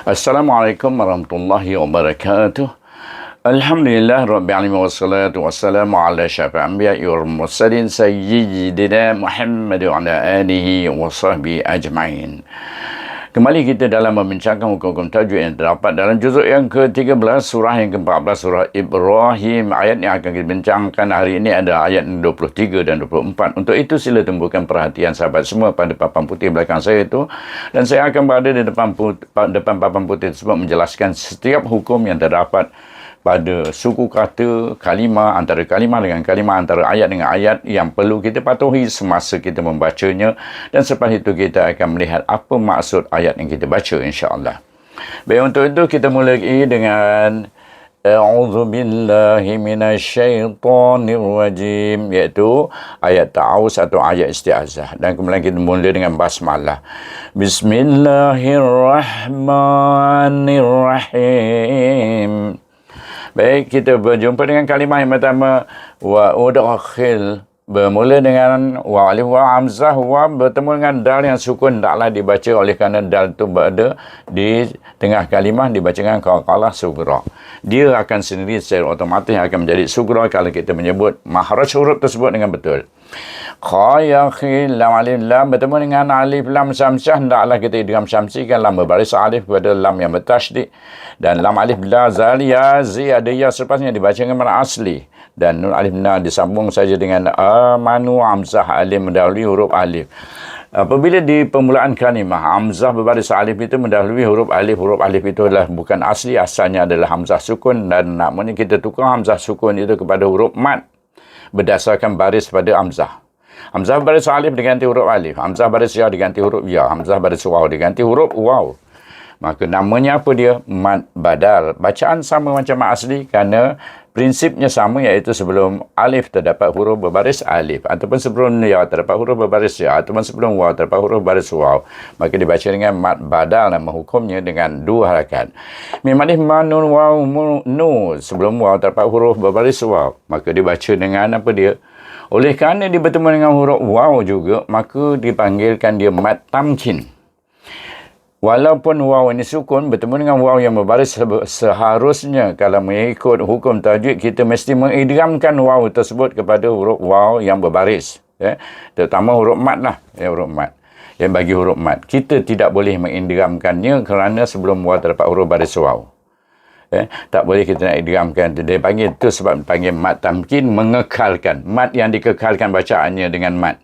Assalamualaikum warahmatullahi wabarakatuh. Alhamdulillah rabbil alamin wassalatu wassalamu ala asyrafil anbiya'i wal mursalin sayyidina Muhammad wa ala alihi wa sahbihi ajma'in. Kembali kita dalam membincangkan hukum-hukum tajwid yang terdapat dalam juzuk yang ke-13 surah yang ke-14 surah Ibrahim. Ayat yang akan kita bincangkan hari ini adalah ayat 23 dan 24. Untuk itu sila tumpukan perhatian sahabat semua pada papan putih belakang saya itu, dan saya akan berada di depan papan putih tersebut menjelaskan setiap hukum yang terdapat pada suku kata, kalimah, antara kalimah dengan kalimah, antara ayat dengan ayat yang perlu kita patuhi semasa kita membacanya, dan selepas itu kita akan melihat apa maksud ayat yang kita baca insya-Allah. Baik, untuk itu kita mulai dengan A'udzu billahi minasyaitonir rajim, iaitu ayat ta'awuz atau ayat isti'azah, dan kemudian kita mula dengan basmalah. Bismillahirrahmanirrahim. Baik, kita berjumpa dengan kalimah yang pertama, wa udkhil, bermula dengan wa alif wa hamzah, wa bertemu dengan dal yang sukun, taklah dibaca oleh kerana dal itu berada di tengah kalimah, dibaca dengan qalqalah sughra. Dia akan sendiri secara otomatis akan menjadi sughra kalau kita menyebut makhraj huruf tersebut dengan betul. Kha ya khil lam alif lam bertemu dengan alif lam syamsiah, hendaklah kita idgham syamsikan lam berbaris alif pada lam yang bertasydid, dan lam alif la zal ya zi ada ya selepasnya dibaca dengan mana asli, dan nun alif na disambung saja dengan amanu hamzah alif mendahului huruf alif. Apabila di permulaan kalimah hamzah berbaris alif itu mendahului huruf alif itu adalah bukan asli, asalnya adalah hamzah sukun, dan namun kita tukar hamzah sukun itu kepada huruf mat berdasarkan baris pada hamzah. Hamzah baris alif diganti huruf alif, hamzah baris ya diganti huruf ya, hamzah baris waw diganti huruf waw. Maka namanya apa dia? Mad badal. Bacaan sama macam mad asli kerana prinsipnya sama, iaitu sebelum alif terdapat huruf berbaris alif, ataupun sebelum ya terdapat huruf berbaris ya, ataupun sebelum waw terdapat huruf berbaris waw. Maka dibaca dengan mad badal, nama hukumnya dengan dua harakat. Mim alif ma nun waw nu, sebelum waw terdapat huruf berbaris waw, maka dibaca dengan apa dia? Oleh kerana dia bertemu dengan huruf waw juga, maka dipanggilkan dia mad tamkin. Walaupun waw ini sukun bertemu dengan waw yang berbaris, seharusnya kalau mengikut hukum tajwid kita mesti mengidghamkan waw tersebut kepada huruf waw yang berbaris, terutama huruf mat lah, huruf mat yang bagi huruf mat kita tidak boleh mengidghamkannya kerana sebelum waw terdapat huruf baris waw. Tak boleh kita nak idghamkan. Dia panggil itu sebab panggil mat tamkin, mengekalkan mat yang dikekalkan bacaannya dengan mat,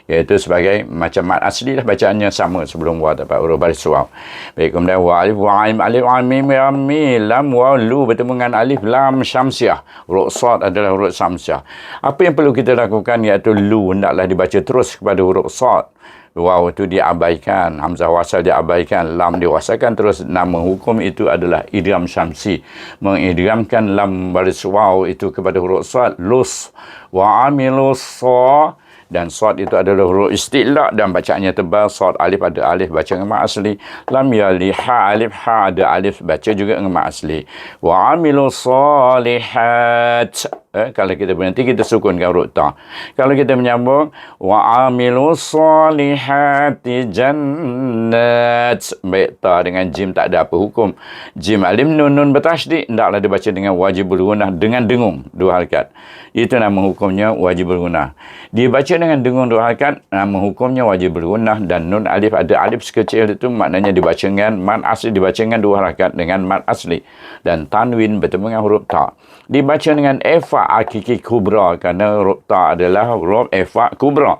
iaitu sebagai macam mat asli lah, bacaannya sama sebelum waw dapat huruf baris waw. Baik, kemudian wa alif wa ain alif wa mim ya mim lam waw lu bertemu dengan alif lam syamsiah, huruf sad adalah huruf syamsiah. Apa yang perlu kita lakukan iaitu lu hendaklah dibaca terus kepada huruf sad, waw itu diabaikan, hamzah wasal diabaikan, lam diwasalkan terus. Nama hukum itu adalah idgham syamsi, mengidghamkan lam baris waw itu kepada huruf sad, lus wa amilus sa, dan sad itu adalah huruf isti'la dan bacaannya tebal. Sad alif ada alif baca dengan mat asli, lam yali ha alif ha ada alif baca juga dengan mat asli. Wa amilu salihat, kalau kita berhenti kita sukunkan huruf ta. Kalau kita menyambung wa amilu salihati jannat, baik, ta dengan jim tak ada apa hukum. Jim alif nun bertasydid hendaklah dibaca dengan wajibul gunnah dengan dengung dua harakat. Itu nama hukumnya wajibul gunnah. Dibaca dengan dengung dua harakat, nama hukumnya wajibul gunnah, dan nun alif ada alif sekecil itu maknanya dibaca dengan mat asli, dibaca dengan dua harakat dengan mat asli, dan tanwin bertemu dengan huruf ta. Dibaca dengan efa hakiki kubra kerana huruf ta adalah huruf efa kubra,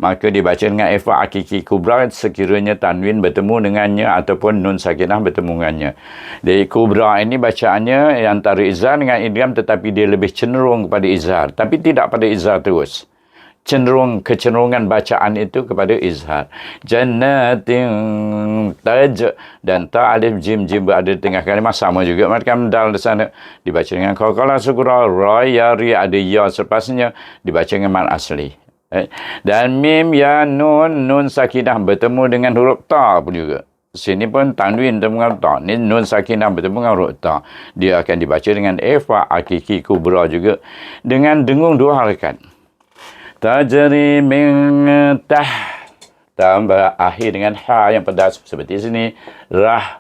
maka dibaca dengan efa hakiki kubra sekiranya tanwin bertemu dengannya ataupun nun sakinah bertemu dengannya. Jadi kubra ini bacaannya antara izhar dengan idgham, tetapi dia lebih cenderung kepada izhar, tapi tidak pada izhar terus. Kecenderungan bacaan itu kepada izhar. Jannatin taj, dan ta alif jim berada di tengah kalimah sama juga macam dal di sana, dibaca dengan qalqalah sughra, ra ya ri ada ya selepasnya dibaca dengan mat asli. Dan mim ya nun sakinah bertemu dengan huruf ta pun juga. Sini pun tanwin bertemu dengan ta, ni nun sakinah bertemu dengan huruf ta, dia akan dibaca dengan efa hakiki kubra juga dengan dengung dua harakat. Tajri min tambah akhir dengan ha yang pedas seperti sini, rah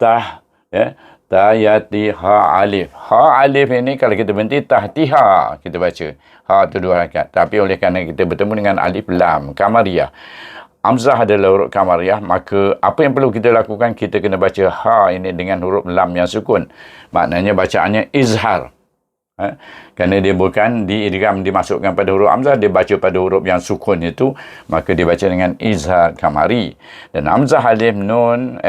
tah, ya, ta yati ha alif. Ha alif ini kalau kita berhenti tahtiha kita baca. Ha tu 2 harakat. Tapi oleh kerana kita bertemu dengan alif lam kamariyah, hamzah adalah huruf kamariyah, maka apa yang perlu kita lakukan, kita kena baca ha ini dengan huruf lam yang sukun. Maknanya bacaannya izhar. Kerana dia bukan diidgham dimasukkan pada huruf hamzah, dia baca pada huruf yang sukun itu, maka dia baca dengan izhar kamari. Dan hamzah alif nun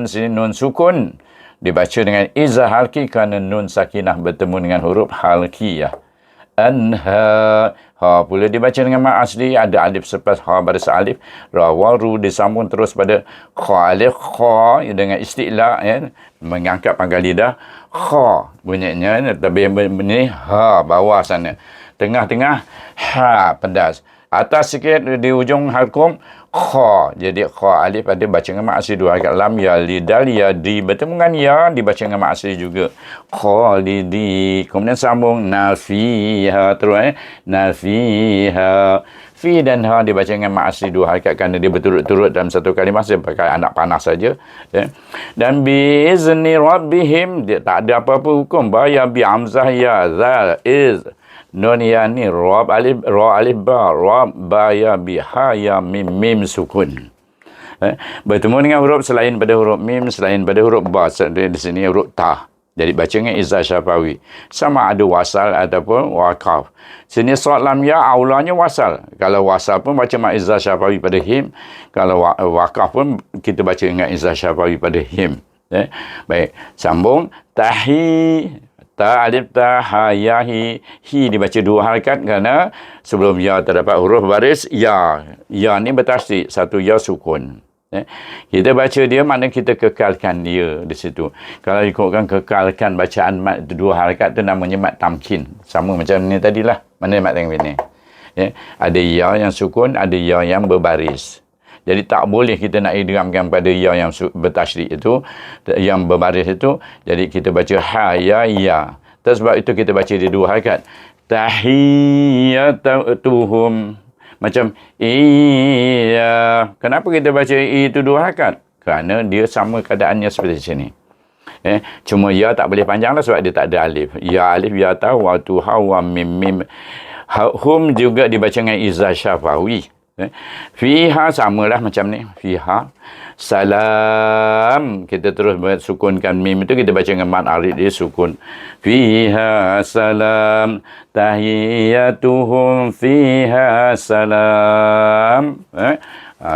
sini nun sukun dibaca dengan izhar halki kerana nun sakinah bertemu dengan huruf halkiyah. Anha, ha pula dibaca dengan mat asli, ada alif selepas ha baris alif, ra wa ru disambung terus pada kha alif kha dengan isti'la, ya, mengangkat pangkal lidah. Kha bunyinya, tapi bunyi ha bawah sana, tengah-tengah ha pedas, atas sikit di ujung halkum kha. Jadi kha alif ada baca dengan mat asli 2 harakat. Lam ya lidal ya di bertemu dengan ya dibaca dengan mat asli juga. Khalidi, kemudian sambung nafiha terus, nafiha. Fi dan ha dibaca dengan mat asli 2 harakat kerana dia berturut-turut dalam satu kalimah, sebagai anak panah saja, ya. Dan bi izni rabbihim, dia tak ada apa-apa hukum. Bayar bi hamzah ya zal iz nun ya ni ra alif ba ra ba ya bi ha ya mim sukun. Bertemu dengan huruf selain pada huruf mim, selain pada huruf ba, di sini huruf ta. Jadi bacanya izhar syafawi. Sama ada wasal ataupun waqaf. Sini sad lam ya aulanya wasal. Kalau wasal pun baca mak izhar syafawi pada him. Kalau waqaf pun kita baca dengan izhar syafawi pada him. Baik, sambung tahi. Ta alif ta ha ya hi. Hi dibaca 2 harakat kerana sebelum ya terdapat huruf baris ya. Ya ni bertasydid, satu ya sukun. Kita baca dia, makna kita kekalkan dia di situ. Kalau ikutkan kekalkan bacaan mat 2 harakat tu namanya mat tamkin. Sama macam ni tadilah. Mana mat tamkin ni? Ya, ada ya yang sukun, ada ya yang berbaris. Jadi tak boleh kita nak idghamkan pada ya yang bertasydid itu, yang berbaris itu. Jadi kita baca ha ya ya. Sebab itu kita baca di 2 harakat. Tahiyyatuhum. Macam iya. Kenapa kita baca itu 2 harakat? Kerana dia sama keadaannya seperti sini. Cuma ya tak boleh panjang lah sebab dia tak ada alif. Ya alif, ya ta, wa tu, ha, wa mim. Hum juga dibaca dengan izhar syafawi. Fiha samalah macam ni. Fiha. Salam. Kita terus sukunkan mim itu, kita baca dengan mat arid dia sukun. Fiha salam. Tahiyyatuhum fiha salam.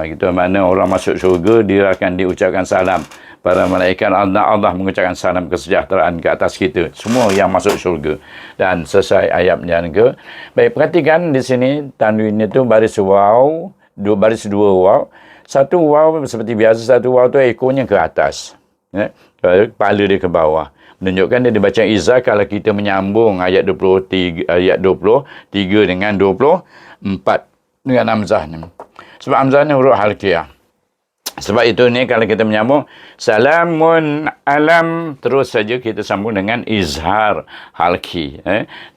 Itu mana orang masuk syurga, dia akan diucapkan salam. Para malaikat Allah mengucapkan salam kesejahteraan ke atas kita semua yang masuk syurga. Dan selesai ayat yang ke. Baik, perhatikan di sini tanwin itu baris waw, baris 2 waw. Satu waw seperti biasa, satu waw tu ekornya ke atas, kepala dia ke bawah. Menunjukkan dia dibaca izhar kalau kita menyambung ayat 23 dengan 24 dengan hamzah ni. Sebab hamzah ni huruf halqiyah. Sebab itu ni kalau kita menyambung salamun alam, terus saja kita sambung dengan izhar halki.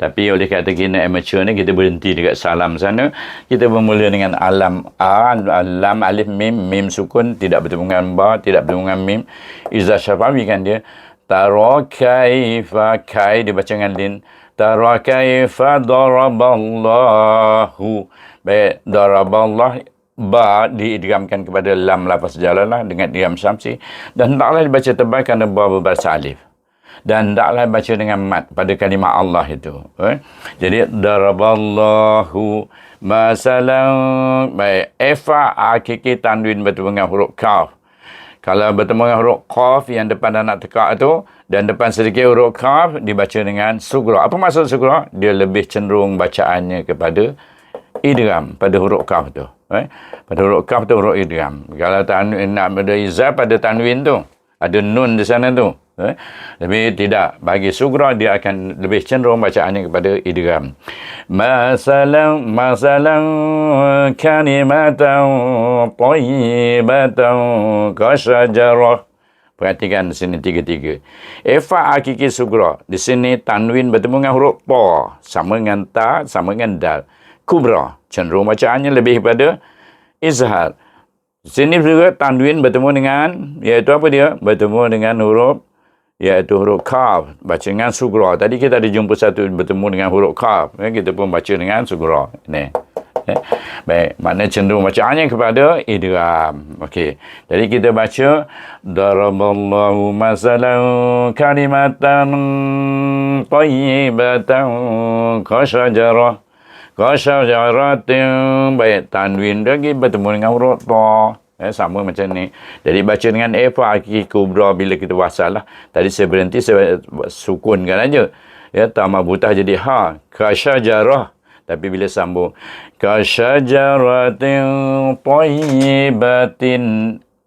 Tapi oleh kata kita amateur ni, kita berhenti dekat salam sana. Kita bermula dengan alam alam alif mim sukun, tidak bertemu dengan ba, tidak bertemu dengan mim. Izhar syafawi kan dia. Tara kaifa, kai dibaca dengan lin. Tara kaifa daraballahu. Baik, daraballah, ba diidghamkan kepada lam lafaz jalalah dengan idgham syamsi, dan hendaklah dibaca tebal kerana ba berbaris alif, dan hendaklah baca dengan mat pada kalimah Allah itu. Jadi daraballahu masalan. Baik, ifa hakiki tanwin bertemu dengan huruf kaf. Kalau bertemu dengan huruf qaf yang depan dan nak tekak itu, dan depan sedikit huruf kaf, dibaca dengan sugra. Apa maksud sugra? Dia lebih cenderung bacaannya kepada idgham pada huruf kaf tu. Pada huruf kaf tu huruf idgham. Kalau tanwin nak ada izhar pada tanwin tu, ada nun di sana tu. Tapi tidak, bagi sugra dia akan lebih cenderung bacaannya kepada idgham. Masalan kalimatan thayyibatan kasyajarah. Perhatikan di sini 3-3. Ifa hakiki sugra. Di sini tanwin bertemu dengan huruf ta, sama dengan ta, sama dengan dal. Kubra, cenderung bacaannya lebih pada izhar. Sini juga tanwin bertemu dengan, iaitu apa dia? Bertemu dengan huruf, iaitu huruf kaf. Baca dengan sugra. Tadi kita ada jumpa satu bertemu dengan huruf kaf. Kita pun baca dengan sugra. Ini. Baik, makna cenderung bacaannya kepada idgham. Okey. Jadi kita baca daraballahu masalan kalimatan thayyibatan kasyajarah. Kasyajaratin. Baik, tanwin lagi bertemu dengan huruf ta. Sama macam ni. Jadi baca dengan fa'aki kubra bila kita wasal lah. Tadi saya berhenti, saya sukunkan aja. Ya, ta marbutah jadi ha. Kasyajarah. Tapi bila sambung kasyajaratin thayyibatin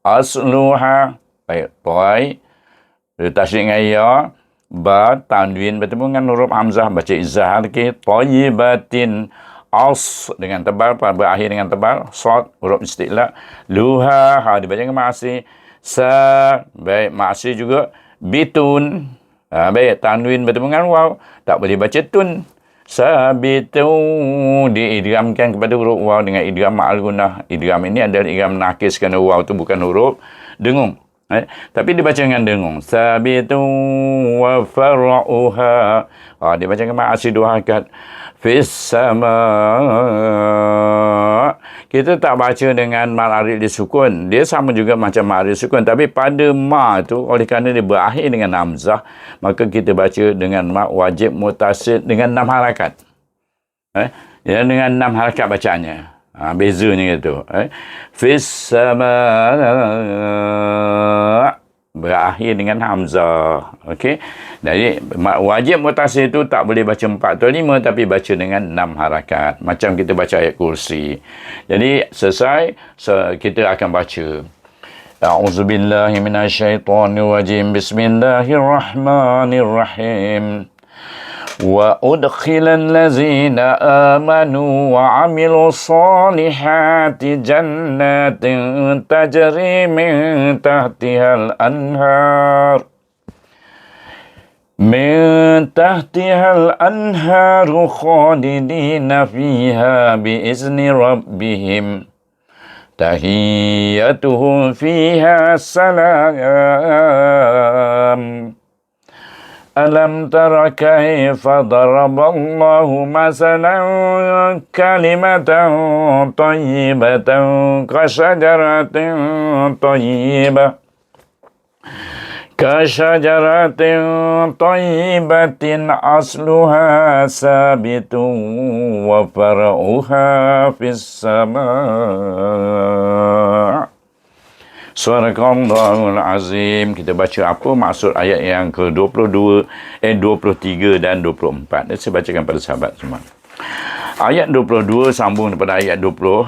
asluha. Baik, toy. Tasydid dengan ya. Ba, tanwin bertemu dengan huruf hamzah. Baca izhar lagi. Thayyibatin as dengan tebal. Berakhir dengan tebal. Sad, huruf isti'la. Luha, dibaca dengan ma'asi. Sa, baik, ma'asi juga. Bitun. Baik, tanwin bertemu dengan waw. Tak boleh baca tun. Sabitu, diidghamkan kepada huruf waw dengan idgham ma'al gunnah. Idgham ini adalah idgham nakis kerana waw itu bukan huruf dengung. Tapi dibaca dengan dengung. Sabitu wa far'uha. Dibaca dengan ma'asi dua harakat. Fis sama. Kita tak baca dengan ma'arif disukun. Dia sama juga macam ma'arif disukun. Tapi pada ma tu, oleh kerana dia berakhir dengan hamzah, maka kita baca dengan ma wajib mutasid dengan 6 harakat. Ya, dengan 6 harakat bacaannya. Bezanya gitu. Fis sama. Berakhir dengan hamzah. Okey. Jadi wajib mutasil itu tak boleh baca 4 atau 5, tapi baca dengan 6 harakat. Macam kita baca ayat kursi. Jadi selesai, kita akan baca. A'udzubillahi minasyaitonirrajim. Bismillahirrahmanirrahim. وأدخل الذين آمنوا وعملوا الصالحات جنات تجري من تحتها الأنهار خالدين فيها بإذن ربهم تحيتهم فيها سلام ألم تر كيف ضرب الله مثلا كلمة طيبة كشجرة طيبة أصلها ثابت وفرعها في السماء. Surakallahul Azim. Kita baca apa maksud ayat yang ke-22, 23 dan 24. Saya bacakan pada sahabat semua. Ayat 22 sambung daripada ayat 20,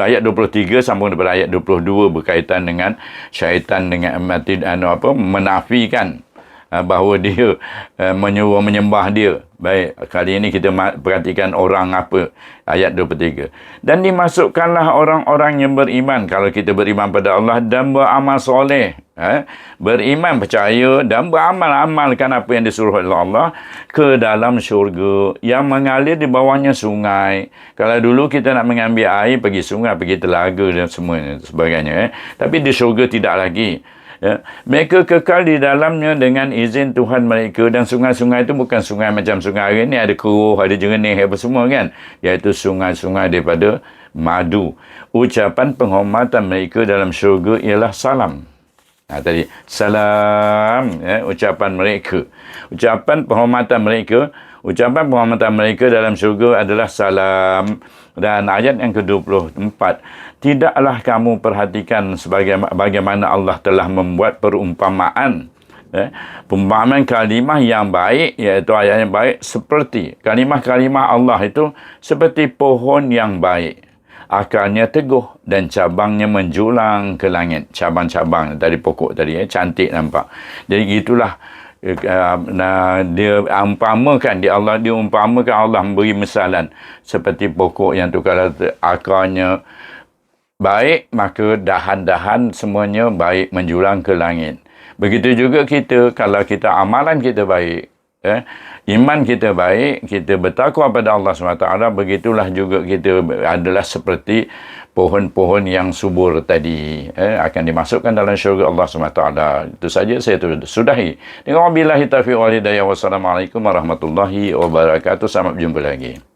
ayat 23 sambung daripada ayat 22 berkaitan dengan syaitan dengan menafikan bahawa dia menyuruh menyembah dia. Baik, kali ini kita perhatikan orang apa. Ayat 23. Dan dimasukkanlah orang-orang yang beriman. Kalau kita beriman pada Allah dan beramal soleh. Beriman, percaya dan beramal, amalkan apa yang disuruh oleh Allah ke dalam syurga yang mengalir di bawahnya sungai. Kalau dulu kita nak mengambil air, pergi sungai, pergi telaga dan sebagainya. Tapi di syurga tidak lagi. Ya. Mereka kekal di dalamnya dengan izin Tuhan mereka. Dan sungai-sungai itu bukan sungai macam sungai hari ni, ada keruh, ada jernih, apa semua kan. Iaitu sungai-sungai daripada madu. Ucapan penghormatan mereka dalam syurga ialah salam. Tadi salam, ucapan mereka. Ucapan penghormatan mereka dalam syurga adalah salam. Dan ayat yang ke-24, tidaklah kamu perhatikan bagaimana Allah telah membuat perumpamaan. Perumpamaan kalimah yang baik, iaitu ayat yang baik, seperti kalimah-kalimah Allah itu seperti pohon yang baik. Akarnya teguh dan cabangnya menjulang ke langit. Cabang-cabang dari pokok tadi, cantik nampak. Jadi gitulah dia umpamakan Allah memberi misalan seperti pokok yang tu kalau akarnya baik, maka dahan-dahan semuanya baik menjulang ke langit. Begitu juga kita, kalau kita amalan kita baik, iman kita baik, kita bertakwa pada Allah SWT, begitulah juga kita adalah seperti pohon-pohon yang subur tadi akan dimasukkan dalam syurga Allah SWT. Itu saja saya sudahi. Dengan wabillahi taufiq wal hidayah. Wassalamualaikum warahmatullahi wabarakatuh. Sampai jumpa lagi.